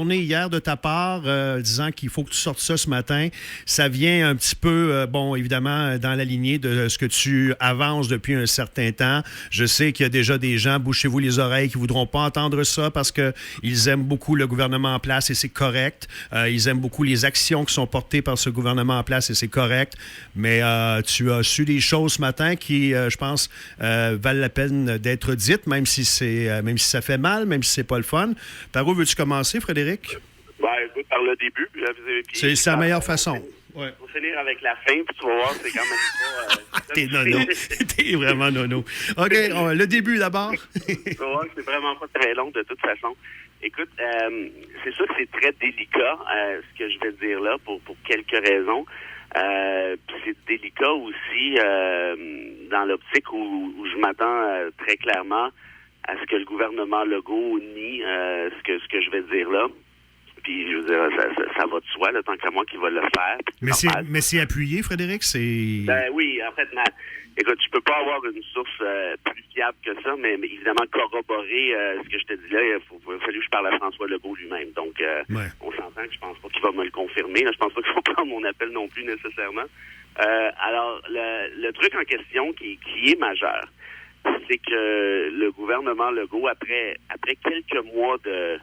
Hier de ta part, disant qu'il faut que tu sortes ça ce matin. Ça vient un petit peu, évidemment, dans la lignée de ce que tu avances depuis un certain temps. Je sais qu'il y a déjà des gens, bouchez-vous les oreilles, qui ne voudront pas entendre ça parce qu'ils aiment beaucoup le gouvernement en place et c'est correct. Ils aiment beaucoup les actions qui sont portées par ce gouvernement en place et c'est correct. Mais tu as su des choses ce matin qui, je pense, valent la peine d'être dites, même si ça fait mal, même si c'est pas le fun. Par où veux-tu commencer, Frédéric? Écoute, par le début. Puis c'est la meilleure façon. Ouais. On va finir avec la fin, puis tu vas voir, c'est quand même pas... T'es nono. T'es vraiment nono. OK, le début d'abord. Tu vas voir que c'est vraiment pas très long de toute façon. Écoute, c'est sûr que c'est très délicat, ce que je vais te dire là, pour quelques raisons. Puis c'est délicat aussi dans l'optique où je m'attends très clairement à ce que le gouvernement Legault nie ce que je vais dire là. Puis, je veux dire, ça va de soi, là, tant qu'à moi qui va le faire. Mais c'est appuyé, Frédéric? Ben oui, en fait, écoute, je peux pas avoir une source plus fiable que ça, mais évidemment, corroborer ce que je te dis là, il a fallu que je parle à François Legault lui-même. Donc, on s'entend que je pense pas qu'il va me le confirmer. Là, je pense pas qu'il faut prendre mon appel non plus nécessairement. Alors, le truc en question qui est majeur, c'est que le gouvernement Legault, après quelques mois de...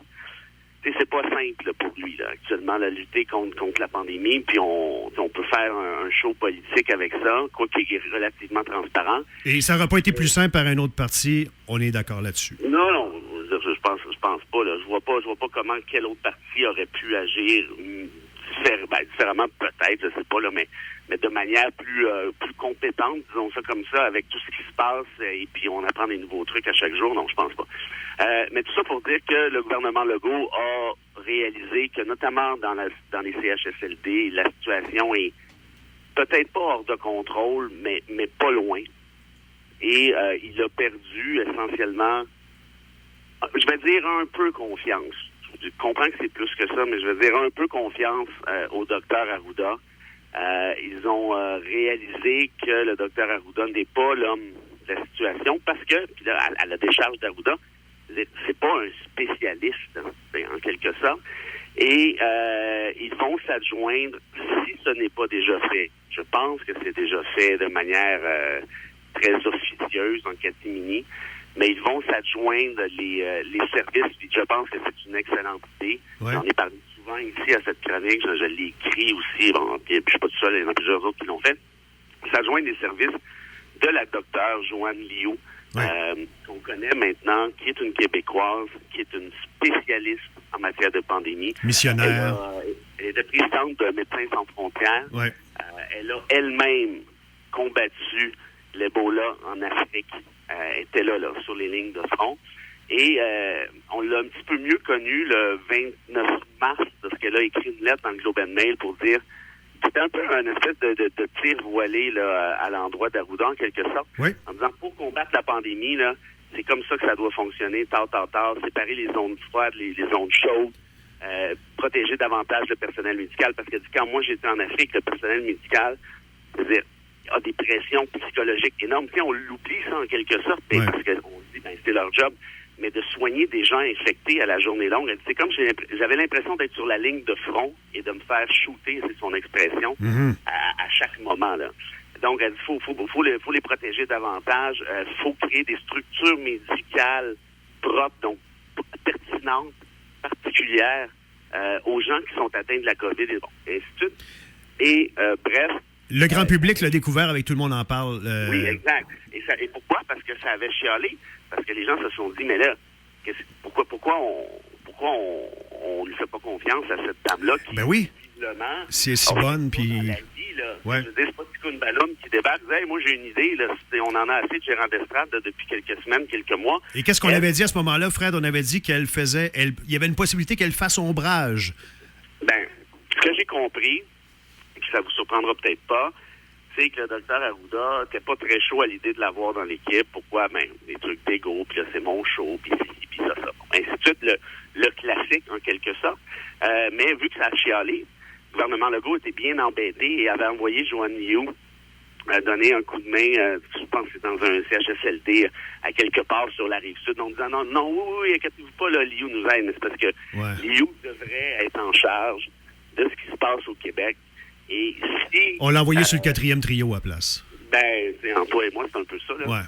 C'est pas simple pour lui, là, actuellement, la lutter contre la pandémie, puis on peut faire un show politique avec ça, quoi qu'il est relativement transparent. Et ça n'aurait pas été plus simple par un autre parti, on est d'accord là-dessus. Non, je pense pas, là. Je vois pas comment quel autre parti aurait pu agir différemment, peut-être, je sais pas, là, mais de manière plus compétente, disons ça comme ça, avec tout ce qui se passe, et puis on apprend des nouveaux trucs à chaque jour, non, je pense pas. Mais tout ça pour dire que le gouvernement Legault a réalisé que, notamment dans les CHSLD, la situation est peut-être pas hors de contrôle, mais pas loin. Et il a perdu essentiellement, je vais dire un peu confiance. Je comprends que c'est plus que ça, mais je vais dire un peu confiance au docteur Arruda. Ils ont réalisé que le docteur Arruda n'est pas l'homme de la situation parce que, puis là, à la décharge d'Arruda, c'est pas un spécialiste, en quelque sorte. Et ils vont s'adjoindre, si ce n'est pas déjà fait, je pense que c'est déjà fait de manière très officieuse en catimini, mais ils vont s'adjoindre les services, puis je pense que c'est une excellente idée. Ouais. J'en ai parlé souvent ici à cette chronique, je l'ai écrit aussi, puis je suis pas tout seul, il y en a plusieurs autres qui l'ont fait. S'adjoindre les services de la docteure Joanne Liu, qu'on connaît maintenant, qui est une Québécoise, qui est une spécialiste en matière de pandémie. Missionnaire. Elle était présidente de Médecins sans frontières. Ouais. Elle a elle-même combattu l'Ebola en Afrique. Elle était là, sur les lignes de front. Et on l'a un petit peu mieux connue le 29 mars, parce qu'elle a écrit une lettre dans le Globe and Mail pour dire... C'était un peu un espèce de tir voilé là, à l'endroit d'Arruda, en quelque sorte, en disant, pour combattre la pandémie, là, c'est comme ça que ça doit fonctionner, tard, séparer les zones froides, les zones chaudes, protéger davantage le personnel médical, parce que quand moi j'étais en Afrique, le personnel médical, c'est-à-dire, a des pressions psychologiques énormes. Puis on l'oublie ça en quelque sorte, parce qu'on se dit, c'est leur job, mais de soigner des gens infectés à la journée longue. C'est comme j'avais l'impression d'être sur la ligne de front et de me faire shooter, c'est son expression, à chaque moment, là. Donc, elle dit, faut les protéger davantage. Faut créer des structures médicales propres, donc pertinentes, particulières, aux gens qui sont atteints de la COVID, et ainsi de suite. Et, bref... Le grand public l'a découvert avec Tout le monde en parle. Oui, exact. Et pourquoi? Parce que ça avait chialé. Parce que les gens se sont dit, mais là, pourquoi on ne lui fait pas confiance à cette dame-là qui, visiblement... C'est si bonne, puis... Je veux dire, c'est pas une ballonne qui débarque. Hey, moi, j'ai une idée. Là, on en a assez de gérants d'estrade depuis quelques semaines, quelques mois. Et qu'est-ce qu'on avait dit à ce moment-là, Fred? On avait dit qu'elle faisait... Il y avait une possibilité qu'elle fasse ombrage. Ce que j'ai compris, et que ça vous surprendra peut-être pas, c'est que le docteur Arruda n'était pas très chaud à l'idée de l'avoir dans l'équipe. Pourquoi? Des trucs d'ego, puis là, c'est mon show, puis ci, puis ça. Ainsi de suite, le classique, en quelque sorte. Mais vu que ça a chialé, le gouvernement Legault était bien embêté et avait envoyé Joanne Liu donner un coup de main, je pense que c'est dans un CHSLD à quelque part sur la Rive-Sud, en disant non, oui, inquiétez-vous pas, là, Liu nous aide, mais c'est parce que Liu devrait être en charge de ce qui se passe au Québec. Et si... On l'a envoyé sur le 4e trio à place. Ben, entre toi et moi, c'est un peu ça, là. Ouais.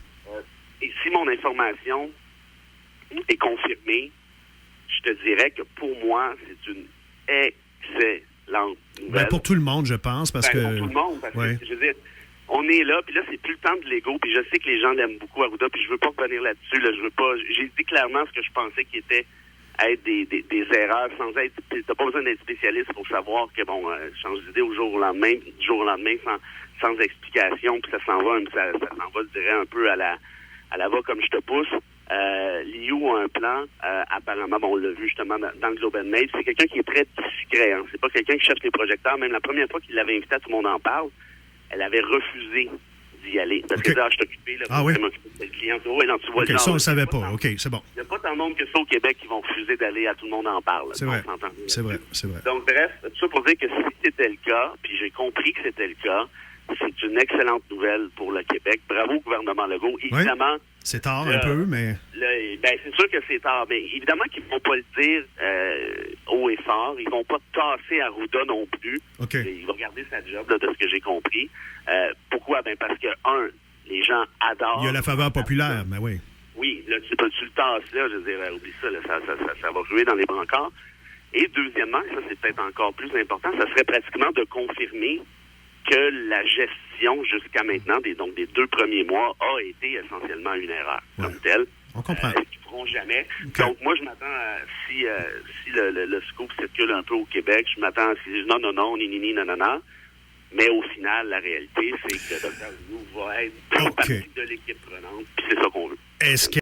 Et si mon information est confirmée, je te dirais que pour moi, c'est une excellente nouvelle. Ben, pour tout le monde, je pense, parce que... Pour tout le monde, parce que, je veux dire, on est là, puis là, c'est plus le temps de l'ego, puis je sais que les gens l'aiment beaucoup, Arruda, puis je veux pas revenir là-dessus, là, je veux pas... J'ai dit clairement ce que je pensais qui était être des erreurs, sans être... T'as pas besoin d'être spécialiste pour savoir que, bon, change d'idée du jour au lendemain, sans explication, puis ça s'en va, je dirais, un peu à la va comme je te pousse. Liu a un plan, apparemment, bon, on l'a vu justement dans le Globe and Mail, c'est quelqu'un qui est très discret, hein. C'est pas quelqu'un qui cherche les projecteurs. Même la première fois qu'il l'avait invité à Tout le monde en parle, elle avait refusé d'y aller. Parce que là, je t'occupais, là, oui? le client. Oh, non, tu vois, OK, ça, on ne savait pas. OK, c'est bon. Il n'y a pas tant de monde que ça au Québec qui vont refuser d'aller à Tout le monde en parle. C'est vrai. C'est vrai. Donc, bref, tout ça pour dire que si c'était le cas, puis j'ai compris que c'était le cas, c'est une excellente nouvelle pour le Québec. Bravo au gouvernement Legault. Évidemment... Oui. C'est tard un peu, mais... c'est sûr que c'est tard. Mais évidemment qu'ils ne vont pas le dire haut et fort. Ils ne vont pas tasser Arruda non plus. Okay. Il va garder sa job, là, de ce que j'ai compris. Pourquoi? Ben parce que, les gens adorent... Il y a la faveur populaire, mais oui. Oui, là, tu le tasses, là, je veux dire, oublie ça, là, ça va ruer dans les brancards. Et deuxièmement, ça c'est peut-être encore plus important, ça serait pratiquement de confirmer que la gestion jusqu'à maintenant, des 2 premiers mois, a été essentiellement une erreur comme telle. On comprend. Ils ne feront jamais. Okay. Donc, moi, je m'attends à, si le scoop circule un peu au Québec, je m'attends à non, ni, non. Mais au final, la réalité, c'est que Dr. Liu va être partie de l'équipe prenante, puis c'est ça qu'on veut. Est-ce que